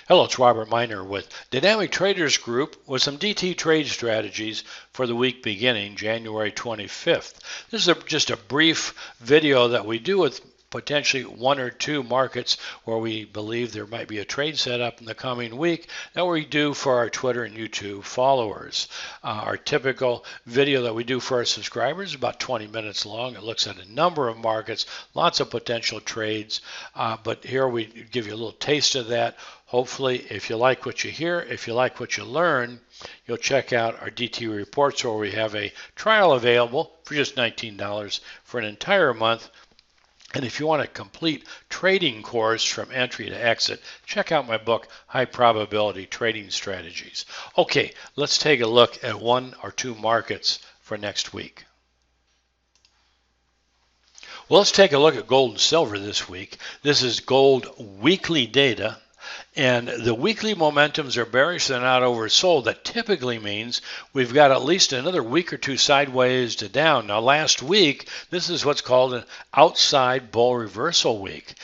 Hello, it's Robert Miner with Dynamic Traders Group with some DT trade strategies for the week beginning January 25th. This is just a brief video that we do with potentially one or two markets where we believe there might be a trade set up in the coming week that we do for our Twitter and YouTube followers. Our typical video that we do for our subscribers is about 20 minutes long. It looks at a number of markets, lots of potential trades, but here we give you a little taste of that. Hopefully, if you like what you hear, if you like what you learn, you'll check out our DT reports where we have a trial available for just $19 for an entire month. And if you want a complete trading course from entry to exit, check out my book, High Probability Trading Strategies. Okay, let's take a look at one or two markets for next week. Well, let's take a look at gold and silver this week. This is gold weekly data. And the weekly momentums are bearish, they're not oversold. That typically means we've got at least another week or two sideways to down. Now, last week, this is what's called an outside bull reversal week.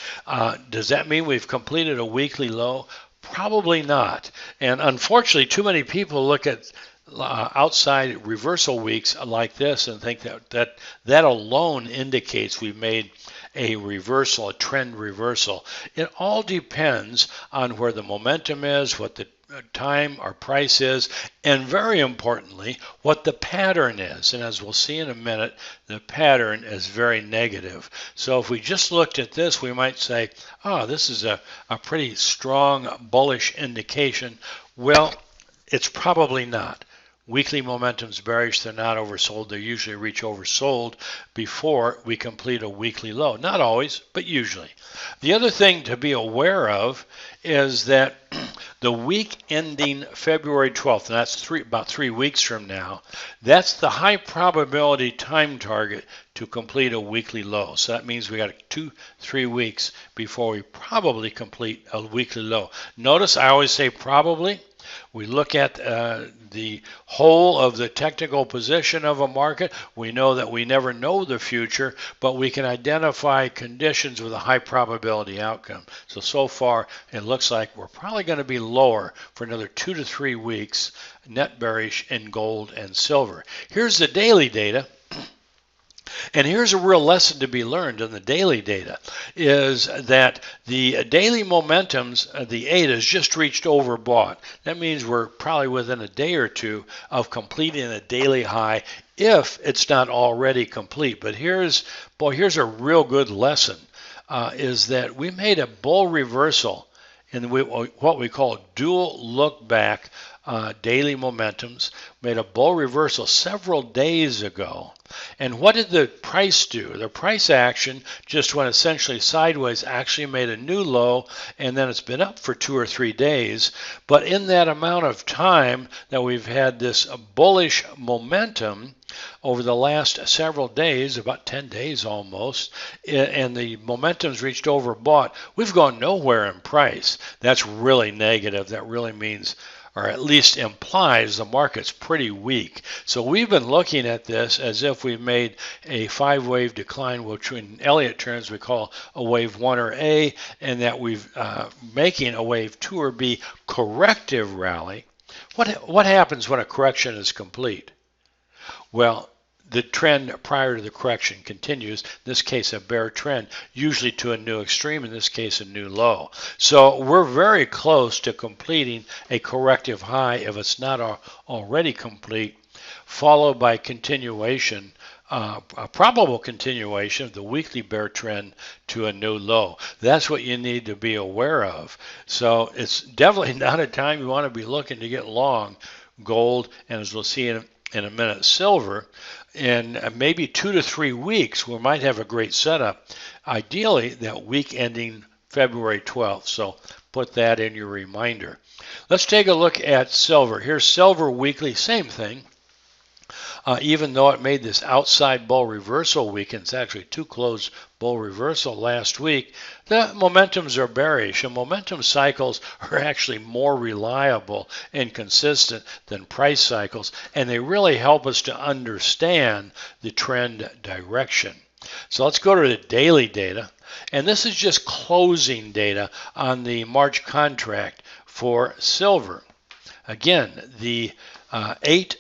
Does that mean we've completed a weekly low? Probably not. And unfortunately, too many people look at outside reversal weeks like this and think that alone indicates we've made a reversal, a trend reversal. It all depends on where the momentum is, what the time or price is, and very importantly, what the pattern is. And as we'll see in a minute, the pattern is very negative. So if we just looked at this, we might say, oh, this is a pretty strong bullish indication. Well, it's probably not. Weekly momentum's bearish, they're not oversold. They usually reach oversold before we complete a weekly low. Not always, but usually. The other thing to be aware of is that the week ending February 12th, and that's about 3 weeks from now, that's the high probability time target to complete a weekly low. So that means we got 2-3 weeks before we probably complete a weekly low. Notice I always say probably. We look at the whole of the technical position of a market. We know that we never know the future, but we can identify conditions with a high probability outcome. So far, it looks like we're probably going to be lower for another 2 to 3 weeks, net bearish in gold and silver. Here's the daily data. And here's a real lesson to be learned in the daily data, is that the daily momentums, the 8 has just reached overbought. That means we're probably within a day or two of completing a daily high if it's not already complete. But here's a real good lesson, is that we made a bull reversal in what we call dual look back daily momentums, made a bull reversal several days ago. And what did the price do? The price action just went essentially sideways, actually made a new low, and then it's been up for 2 or 3 days. But in that amount of time that we've had this bullish momentum over the last several days, about 10 days almost, and the momentum's reached overbought, we've gone nowhere in price. That's really negative. That really means, or at least implies, the market's pretty weak. So we've been looking at this as if we've made a 5-wave decline, which in Elliott terms we call a wave 1 or A, and that we've making a wave 2 or B corrective rally. What happens when a correction is complete? Well, the trend prior to the correction continues, in this case a bear trend, usually to a new extreme, in this case a new low. So we're very close to completing a corrective high if it's not already complete, followed by continuation, a probable continuation of the weekly bear trend to a new low. That's what you need to be aware of. So it's definitely not a time you want to be looking to get long gold, and as we'll see in a minute, silver. In maybe 2 to 3 weeks, we might have a great setup. Ideally, that week ending February 12th. So put that in your reminder. Let's take a look at silver. Here's silver weekly, same thing. Even though it made this outside bull reversal week, and it's actually 2 closed bull reversal last week, the momentums are bearish, and momentum cycles are actually more reliable and consistent than price cycles, and they really help us to understand the trend direction. So let's go to the daily data. And this is just closing data on the March contract for silver. Again, the 8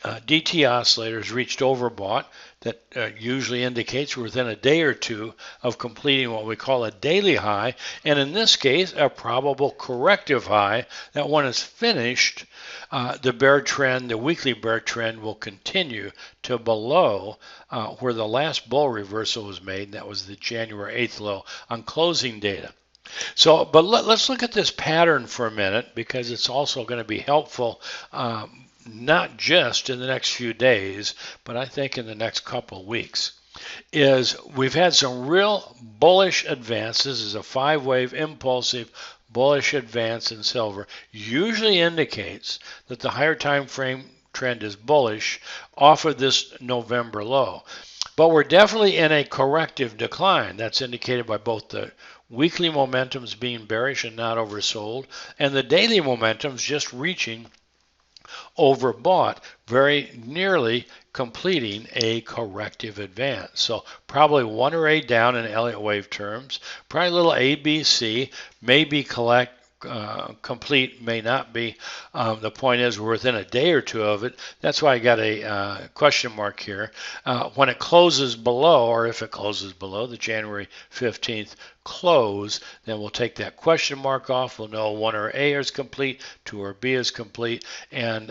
DT oscillators reached overbought. That usually indicates we're within a day or two of completing what we call a daily high, and in this case, a probable corrective high. That when it's finished, the bear trend, the weekly bear trend, will continue to below where the last bull reversal was made, and that was the January 8th low on closing data. So, but let's look at this pattern for a minute, because it's also going to be helpful not just in the next few days, but I think in the next couple of weeks. Is we've had some real bullish advances. This is a 5-wave impulsive bullish advance in silver. Usually indicates that the higher time frame trend is bullish off of this November low. But we're definitely in a corrective decline. That's indicated by both the weekly momentums being bearish and not oversold, and the daily momentums just reaching overbought, very nearly completing a corrective advance. So probably 1 or A down in Elliott wave terms, probably a little ABC, maybe complete, may not be. The point is we're within a day or two of it. That's why I got a question mark here. When it closes below, or if it closes below the January 15th close, then we'll take that question mark off. We'll know 1 or A is complete, 2 or B is complete, and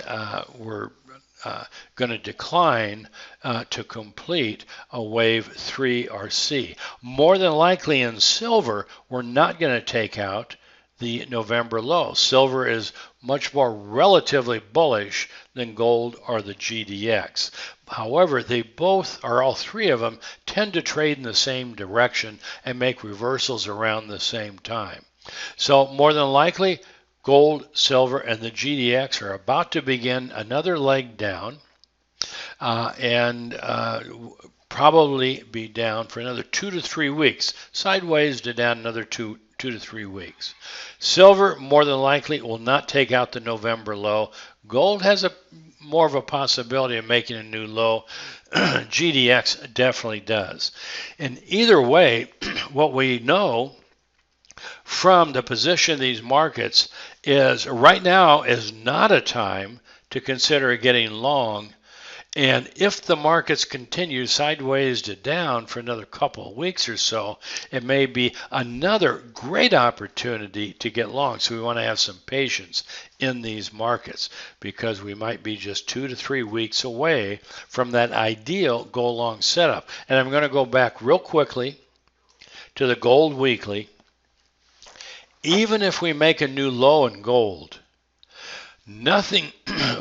we're going to decline to complete a wave 3 or C. More than likely in silver, we're not going to take out the November low. Silver is much more relatively bullish than gold or the GDX. However, they both, or all three of them, tend to trade in the same direction and make reversals around the same time. So more than likely, gold, silver, and the GDX are about to begin another leg down, and probably be down for another 2 to 3 weeks, sideways to down another 2 to 3 weeks. Silver more than likely will not take out the November low. Gold has more of a possibility of making a new low. GDX definitely does. In either way, what we know from the position of these markets is right now is not a time to consider getting long. And if the markets continue sideways to down for another couple of weeks or so, it may be another great opportunity to get long. So we want to have some patience in these markets, because we might be just 2 to 3 weeks away from that ideal go long setup. And I'm going to go back real quickly to the gold weekly. Even if we make a new low in gold, nothing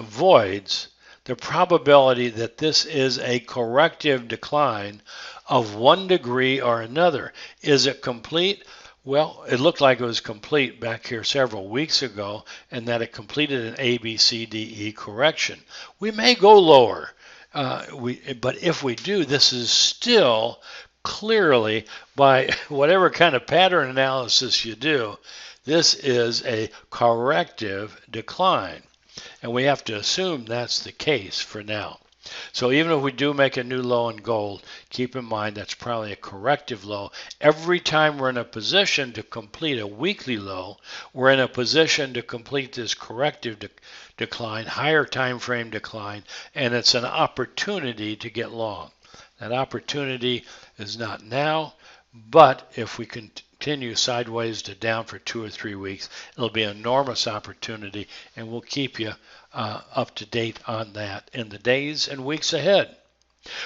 voids the probability that this is a corrective decline of 1 degree or another. Is it complete? Well, it looked like it was complete back here several weeks ago, and that it completed an A, B, C, D, E correction. We may go lower, but if we do, this is still clearly, by whatever kind of pattern analysis you do, this is a corrective decline. And we have to assume that's the case for now. So even if we do make a new low in gold, keep in mind that's probably a corrective low. Every time we're in a position to complete a weekly low, we're in a position to complete this corrective decline, higher time frame decline, and it's an opportunity to get long. That opportunity is not now, but if we continue sideways to down for 2 or 3 weeks, it'll be an enormous opportunity, and we'll keep you up to date on that in the days and weeks ahead.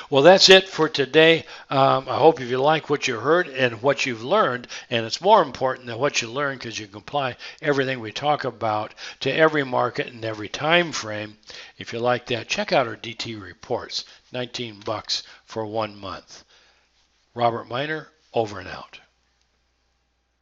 Well, that's it for today. I hope if you like what you heard and what you've learned, and it's more important than what you learn because you can apply everything we talk about to every market and every time frame. If you like that, check out our DT reports, $19 for 1 month. Robert Miner, over and out.